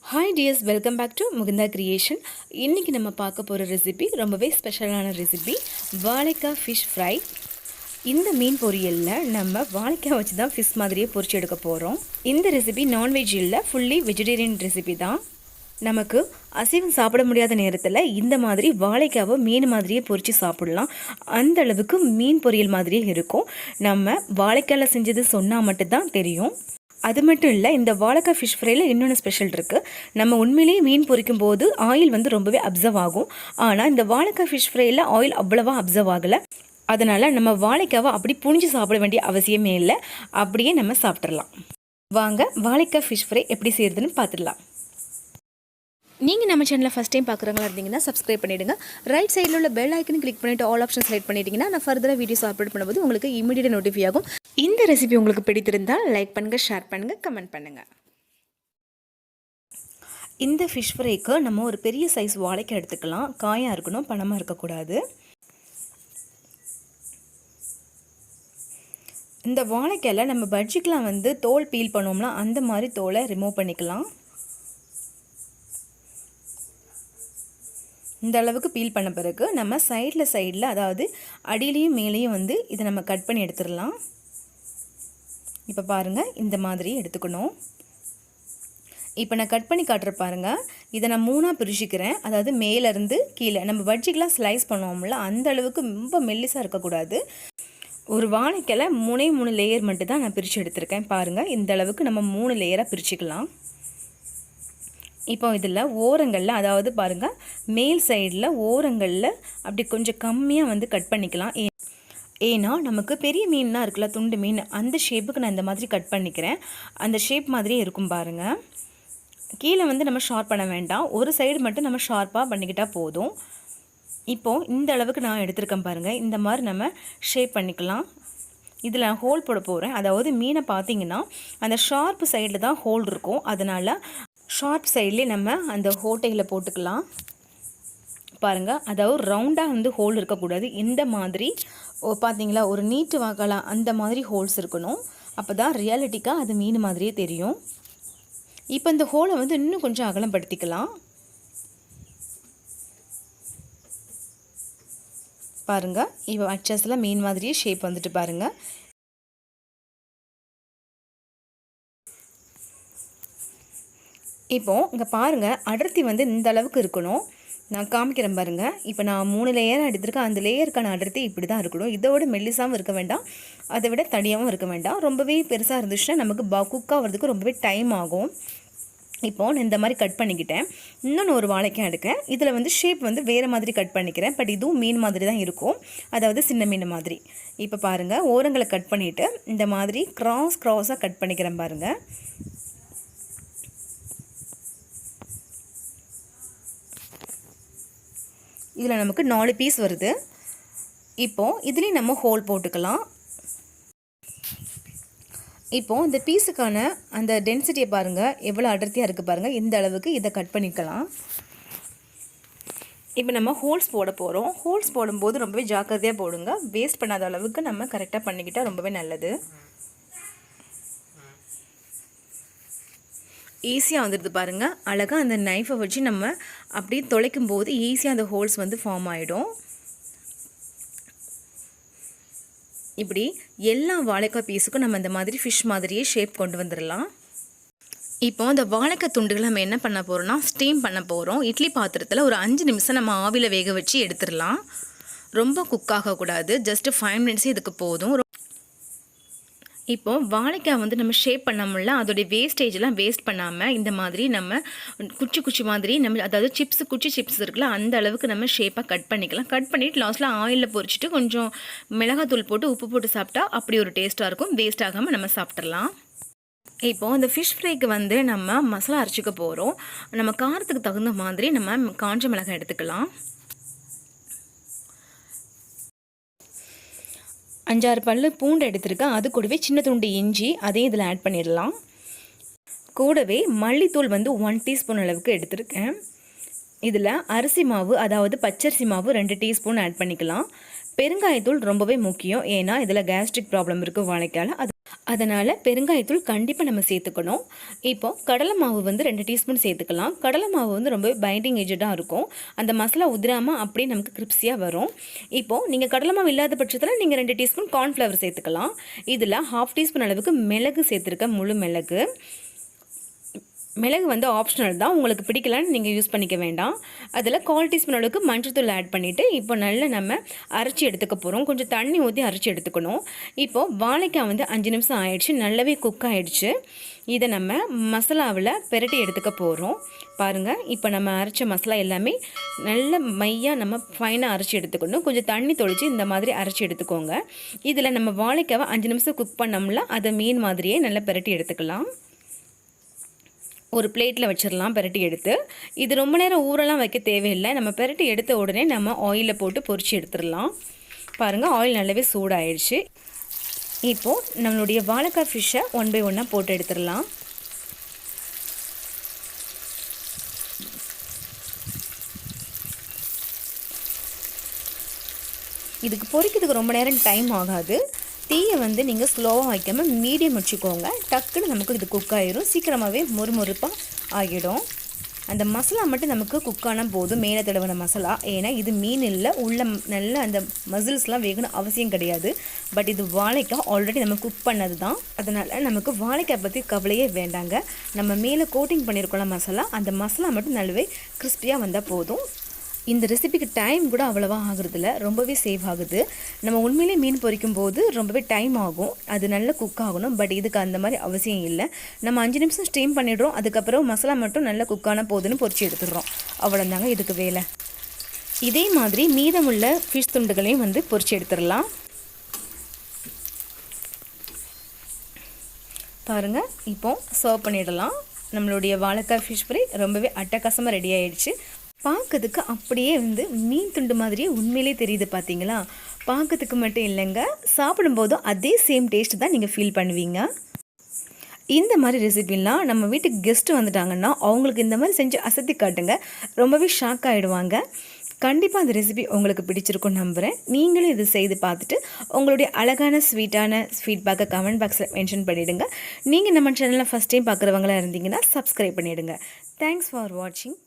Hi dears, welcome back to Mukunda creation. இன்றைக்கி நம்ம பார்க்க போகிற ரெசிபி ரொம்பவே ஸ்பெஷலான ரெசிபி, வாழைக்காய் ஃபிஷ் ஃப்ரை. இந்த மீன் பொரியலில் நம்ம வாழைக்காய் வச்சு தான் ஃபிஷ் மாதிரியே பொரிச்சு எடுக்க போகிறோம். இந்த ரெசிபி நான்வெஜ் இல்லை, ஃபுல்லி வெஜிடேரியன் ரெசிபி தான். நமக்கு அசைவம் சாப்பிட முடியாத நேரத்தில் இந்த மாதிரி வாழைக்காவை மீன் மாதிரியே பொரித்து சாப்பிடலாம். அந்த அளவுக்கு மீன் பொரியல் மாதிரியே இருக்கும். நம்ம வாழைக்காயில் செஞ்சது சொன்னால் மட்டும்தான் தெரியும். அது மட்டும் இல்லை, இந்த வாழைக்காய் ஃபிஷ் ஃப்ரையில் இன்னொன்று ஸ்பெஷல் இருக்குது. நம்ம உண்மையிலேயே மீன் பொரிக்கும் போது ஆயில் வந்து ரொம்பவே அப்சர்வ் ஆகும். ஆனால் இந்த வாழைக்காய் ஃபிஷ் ஃப்ரையில் ஆயில் அவ்வளவா அப்சர்வ் ஆகலை. அதனால் நம்ம வாழைக்காவை அப்படி புழிஞ்சு சாப்பிட வேண்டிய அவசியமே இல்லை, அப்படியே நம்ம சாப்பிட்றலாம். வாங்க வாழைக்காய் ஃபிஷ் ஃப்ரை எப்படி செய்கிறதுன்னு பார்த்துடலாம். நீங்கள் நம்ம சேனலில் ஃபஸ்ட் டைம் பார்க்குறவங்களா இருந்தீங்கன்னா சப்ஸ்கிரைப் பண்ணிவிடுங்க. ரைட் சைடில் உள்ள பெல் ஐக்கன் கிளிக் பண்ணிவிட்டு ஆல் ஆப்ஷன் செலக்ட் பண்ணிட்டீங்கன்னா நான் ஃபர்தராக வீடியோஸ் அப்லோட் பண்ணும்போது உங்களுக்கு இமீடியட் நோட்டிஃபை ஆகும். இந்த ரெசிபி உங்களுக்கு பிடித்திருந்தால் லைக் பண்ணுங்கள், ஷேர் பண்ணுங்கள், கமெண்ட் பண்ணுங்கள். இந்த ஃபிஷ் ஃப்ரைக்கு நம்ம ஒரு பெரிய சைஸ் வாழைக்காய் எடுத்துக்கலாம். காயாக இருக்கணும், பணமாக இருக்கக்கூடாது. இந்த வாழைக்காயில் நம்ம பஜ்ஜிக்கெலாம் வந்து தோல் பீல் பண்ணுவோம்னா அந்த மாதிரி தோலை ரிமூவ் பண்ணிக்கலாம். இந்த அளவுக்கு பீல் பண்ண பிறகு நம்ம சைடில் அதாவது அடியிலையும் மேலேயும் வந்து இதை நம்ம கட் பண்ணி எடுத்துடலாம். இப்போ பாருங்கள், இந்த மாதிரி எடுத்துக்கணும். இப்போ நான் கட் பண்ணி காட்டுற பாருங்கள். இதை நான் 3ஆக பிரிச்சுக்கிறேன். அதாவது மேலேருந்து கீழே நம்ம பஜ்ஜிக்கெலாம் ஸ்லைஸ் பண்ணுவோம்ல, அந்த அளவுக்கு ரொம்ப மெல்லிசாக இருக்கக்கூடாது. ஒரு வாழைக்காயில் 3 லேயர் மட்டும் தான் நான் பிரித்து எடுத்திருக்கேன். பாருங்கள், இந்த அளவுக்கு நம்ம 3 லேயராக பிரிச்சுக்கலாம். இப்போ இதில் ஓரங்களில், அதாவது பாருங்கள் மேல் சைடில் ஓரங்களில் அப்படி கொஞ்சம் கம்மியாக வந்து கட் பண்ணிக்கலாம். ஏன்னா நமக்கு பெரிய மீன்லாம் இருக்குல்ல, துண்டு மீன், அந்த ஷேப்புக்கு நான் இந்த மாதிரி கட் பண்ணிக்கிறேன். அந்த ஷேப் மாதிரியே இருக்கும் பாருங்கள். கீழே வந்து நம்ம ஷார்ப் பண்ண வேண்டாம், ஒரு சைடு மட்டும் நம்ம ஷார்ப்பாக பண்ணிக்கிட்டால் போதும். இப்போது இந்த அளவுக்கு நான் எடுத்திருக்கேன் பாருங்கள். இந்த மாதிரி நம்ம ஷேப் பண்ணிக்கலாம். இதில் நான் ஹோல் போட போகிறேன். அதாவது மீனை பார்த்திங்கன்னா அந்த ஷார்ப்பு சைடில் தான் ஹோல் இருக்கும். அதனால் ஷார்ப் சைட்லேயே நம்ம அந்த ஓட்டையில் போட்டுக்கலாம். பாருங்கள், அதாவது ரவுண்டாக வந்து ஹோல் இருக்கக்கூடாது. இந்த மாதிரி பார்த்தீங்களா, ஒரு நீட்டு வாக்கலாம் அந்த மாதிரி ஹோல்ஸ் இருக்கணும். அப்போ தான் ரியாலிட்டிக்காக அது மீன் மாதிரியே தெரியும். இப்போ இந்த ஹோலை வந்து இன்னும் கொஞ்சம் அகலப்படுத்திக்கலாம். பாருங்கள், இப்போ அச்சஸில் மீன் மாதிரியே ஷேப் வந்துட்டு பாருங்கள். இப்போது இங்கே பாருங்கள், அடர்த்தி வந்து இந்த அளவுக்கு இருக்கணும். நான் காமிக்கிறேன் பாருங்கள். இப்போ நான் 3 லேயராக எடுத்திருக்கேன். அந்த லேயருக்கான அடர்த்தி இப்படி தான் இருக்கணும். இதோட மெல்லிசாகவும் இருக்க வேண்டாம், அதை விட தடியாகவும் இருக்க வேண்டாம். ரொம்பவே பெருசாக இருந்துச்சுன்னா நமக்கு குக் ஆகிறதுக்கு ரொம்பவே டைம் ஆகும். இப்போது நான் இந்த மாதிரி கட் பண்ணிக்கிட்டேன். இன்னொன்று ஒரு வாழைக்காய் எடுக்கேன். இதில் வந்து ஷேப் வந்து வேறு மாதிரி கட் பண்ணிக்கிறேன். பட் இதுவும் மீன் மாதிரி தான் இருக்கும், அதாவது சின்ன மீன் மாதிரி. இப்போ பாருங்கள், ஓரங்களை கட் பண்ணிவிட்டு இந்த மாதிரி க்ராஸாக கட் பண்ணிக்கிறேன் பாருங்கள். இதில் நமக்கு 4 பீஸ் வருது. இப்போது இதுலேயும் நம்ம ஹோல் போட்டுக்கலாம். இப்போது இந்த பீஸுக்கான அந்த டென்சிட்டியை பாருங்கள், எவ்வளோ அடர்த்தியாக இருக்குது பாருங்கள். இந்த அளவுக்கு இதை கட் பண்ணிக்கலாம். இப்போ நம்ம ஹோல்ஸ் போட போகிறோம். ஹோல்ஸ் போடும்போது ரொம்பவே ஜாக்கிரதையாக போடுங்க. வேஸ்ட் பண்ணாத அளவுக்கு நம்ம கரெக்டாக பண்ணிக்கிட்டால் ரொம்பவே நல்லது. ஈஸியாக வந்துடுது பாருங்கள். அழகாக அந்த நைஃபை வச்சு நம்ம அப்படியே துளைக்கும் போது ஈஸியாக அந்த ஹோல்ஸ் வந்து ஃபார்ம் ஆகிடும். இப்படி எல்லா வாழைக்காய் பீஸுக்கும் நம்ம இந்த மாதிரி ஃபிஷ் மாதிரியே ஷேப் கொண்டு வந்துடலாம். இப்போ அந்த வாழைக்காய் துண்டுகளை நம்ம என்ன பண்ண போகிறோம்னா ஸ்டீம் பண்ண போகிறோம். இட்லி பாத்திரத்தில் ஒரு 5 நிமிஷம் நம்ம ஆவியில் வேக வச்சு எடுத்துடலாம். ரொம்ப குக் ஆகக்கூடாது, ஜஸ்ட்டு 5 மினிட்ஸே இதுக்கு போதும். இப்போது வாழைக்காய் வந்து நம்ம ஷேப் பண்ணாமல அதோடைய வேஸ்டேஜெலாம் வேஸ்ட் பண்ணாமல் இந்த மாதிரி நம்ம குச்சி மாதிரி நம்ம, அதாவது குச்சி சிப்ஸ் இருக்குல்ல, அந்த அளவுக்கு நம்ம ஷேப்பாக கட் பண்ணிக்கலாம். கட் பண்ணிவிட்டு லாஸ்ட்டில் ஆயிலில் பொரிச்சிட்டு கொஞ்சம் மிளகாத்தூள் போட்டு உப்பு போட்டு சாப்பிட்டா அப்படி ஒரு டேஸ்ட்டாக இருக்கும். வேஸ்ட் ஆகாமல் நம்ம சாப்பிட்றலாம். இப்போது இந்த ஃபிஷ் ஃப்ரைக்கு வந்து நம்ம மசாலா அரைச்சிக்க போகிறோம். நம்ம காரத்துக்கு தகுந்த மாதிரி நம்ம காஞ்ச மிளகாய் எடுத்துக்கலாம். 5-6 பல்லு பூண்டு எடுத்துருக்கேன். அது கூடவே சின்ன துண்டு இஞ்சி அதையும் இதில் ஆட் பண்ணிடலாம். கூடவே மல்லித்தூள் வந்து 1 டீஸ்பூன் அளவுக்கு எடுத்துருக்கேன். இதில் அரிசி மாவு, அதாவது பச்சரிசி மாவு 2 டீஸ்பூன் ஆட் பண்ணிக்கலாம். பெருங்காயத்தூள் ரொம்பவே முக்கியம், ஏன்னா இதில் கேஸ்ட்ரிக் ப்ராப்ளம் இருக்குது வாழைக்காயில். அது அதனால் பெருங்காயத்தூள் கண்டிப்பாக நம்ம சேர்த்துக்கணும். இப்போது கடலை மாவு வந்து 2 டீஸ்பூன் சேர்த்துக்கலாம். கடலை மாவு வந்து ரொம்ப பைண்டிங் ஏஜெடாக இருக்கும். அந்த மசாலா உதிராமல் அப்படியே நமக்கு கிரிப்ஸியாக வரும். இப்போது நீங்கள் கடலை மாவு இல்லாத பட்சத்தில் நீங்கள் 2 டீஸ்பூன் கார்ன்ஃப்ளவர் சேர்த்துக்கலாம். இதில் 1/2 டீஸ்பூன் அளவுக்கு மிளகு சேர்த்துருக்கேன், முழு மிளகு. மிளகு வந்து ஆப்ஷனல் தான், உங்களுக்கு பிடிக்கலான்னு நீங்கள் யூஸ் பண்ணிக்க வேண்டாம். அதில் 1/4 டீஸ்பூன் அளவுக்கு மஞ்சள்தூள் ஆட் பண்ணிவிட்டு இப்போ நல்லா நம்ம அரைச்சி எடுத்துக்க போகிறோம். கொஞ்சம் தண்ணி ஊற்றி அரைச்சி எடுத்துக்கணும். இப்போது வாழைக்காய் வந்து 5 நிமிஷம் ஆயிடுச்சு, நல்லாவே குக் ஆகிடுச்சு. இதை நம்ம மசாலாவில் பெரட்டி எடுத்துக்க போகிறோம். பாருங்கள், இப்போ நம்ம அரைச்ச மசாலா எல்லாமே நல்ல மையாக நம்ம ஃபைனாக அரைச்சி எடுத்துக்கணும். கொஞ்சம் தண்ணி தொளிச்சு இந்த மாதிரி அரைச்சி எடுத்துக்கோங்க. இதில் நம்ம வாழைக்காவை 5 நிமிஷம் குக் பண்ணோம்ல, அதை மீன் மாதிரியே நல்லா பெரட்டி எடுத்துக்கலாம். ஒரு பிளேட்டில் வச்சிடலாம் பெரட்டி எடுத்து. இது ரொம்ப நேரம் ஊரெல்லாம் வைக்க தேவையில்லை. நம்ம பெரட்டி எடுத்த உடனே நம்ம ஆயிலில் போட்டு பொரிச்சு எடுத்துடலாம். பாருங்கள், ஆயில் நல்லாவே சூடாயிடுச்சு. இப்போது நம்மளுடைய வாழைக்காய் ஃபிஷ்ஷை 1 பை 1 போட்டு எடுத்துடலாம். இதுக்கு பொரிக்கிறதுக்கு ரொம்ப நேரம் டைம் ஆகாது. தீயை வந்து நீங்கள் ஸ்லோவாக வைக்காமல் மீடியம் வச்சுக்கோங்க. டக்குன்னு நமக்கு இது குக் ஆகிடும். சீக்கிரமாகவே மொறுமொறுப்பாக ஆகிடும். அந்த மசாலா மட்டும் நமக்கு குக் ஆனால் போதும், மேலே தடவின மசாலா. ஏன்னா இது மீன் இல்லை, உள்ள நல்ல அந்த மசில்ஸ்லாம் வேகணும் அவசியம் கிடையாது. பட் இது வாழைக்காய் ஆல்ரெடி நம்ம குக் பண்ணது தான். அதனால் நமக்கு வாழைக்காய் பற்றி கவலையே வேண்டாங்க. நம்ம மேலே கோட்டிங் பண்ணியிருக்கோம் மசாலா, அந்த மசாலா மட்டும் நல்லாவே கிறிஸ்பியாக வந்தால் போதும். இந்த ரெசிபிக்கு டைம் கூட அவ்வளோவா ஆகுறதில்ல, ரொம்பவே சேவ் ஆகுது. நம்ம உண்மையிலே மீன் பொரிக்கும் போது ரொம்பவே டைம் ஆகும், அது நல்லா குக் ஆகணும். பட் இதுக்கு அந்த மாதிரி அவசியம் இல்லை. நம்ம 5 நிமிஷம் ஸ்டீம் பண்ணிடுறோம், அதுக்கப்புறம் மசாலா மட்டும் நல்லா குக்கான போதுன்னு பொரிச்சு எடுத்துடுறோம். அவ்வளோதாங்க இதுக்கு வேலை. இதே மாதிரி மீதமுள்ள ஃபிஷ் துண்டுகளையும் வந்து பொரிச்சு எடுத்துடலாம். பாருங்கள், இப்போ சர்வ் பண்ணிடலாம். நம்மளுடைய வாழைக்காய் ஃபிஷ் ஃப்ரை ரொம்பவே அட்டகாசமாக ரெடி ஆகிடுச்சு. பார்க்கறதுக்கு அப்படியே வந்து மீன் துண்டு மாதிரியே உண்மையிலே தெரியுது. பார்த்தீங்களா? பார்க்கறதுக்கு மட்டும் இல்லைங்க, சாப்பிடும்போதும் அதே சேம் டேஸ்ட் தான் நீங்கள் ஃபீல் பண்ணுவீங்க. இந்த மாதிரி ரெசிபிலாம் நம்ம வீட்டுக்கு கெஸ்ட்டு வந்துட்டாங்கன்னா அவங்களுக்கு இந்த மாதிரி செஞ்சு அசத்தி காட்டுங்க, ரொம்பவே ஷாக் ஆகிடுவாங்க. கண்டிப்பாக அந்த ரெசிபி உங்களுக்கு பிடிச்சிருக்குன்னு நம்புகிறேன். நீங்களும் இது செய்து பார்த்துட்டு உங்களுடைய அழகான ஸ்வீட்டான ஃபீட்பேக்கை கமெண்ட் பாக்ஸில் மென்ஷன் பண்ணிவிடுங்க. நீங்கள் நம்ம சேனலில் ஃபஸ்ட் டைம் பார்க்குறவங்களா இருந்தீங்கன்னா சப்ஸ்கிரைப் பண்ணிவிடுங்க. தேங்க்ஸ் ஃபார் வாட்சிங்.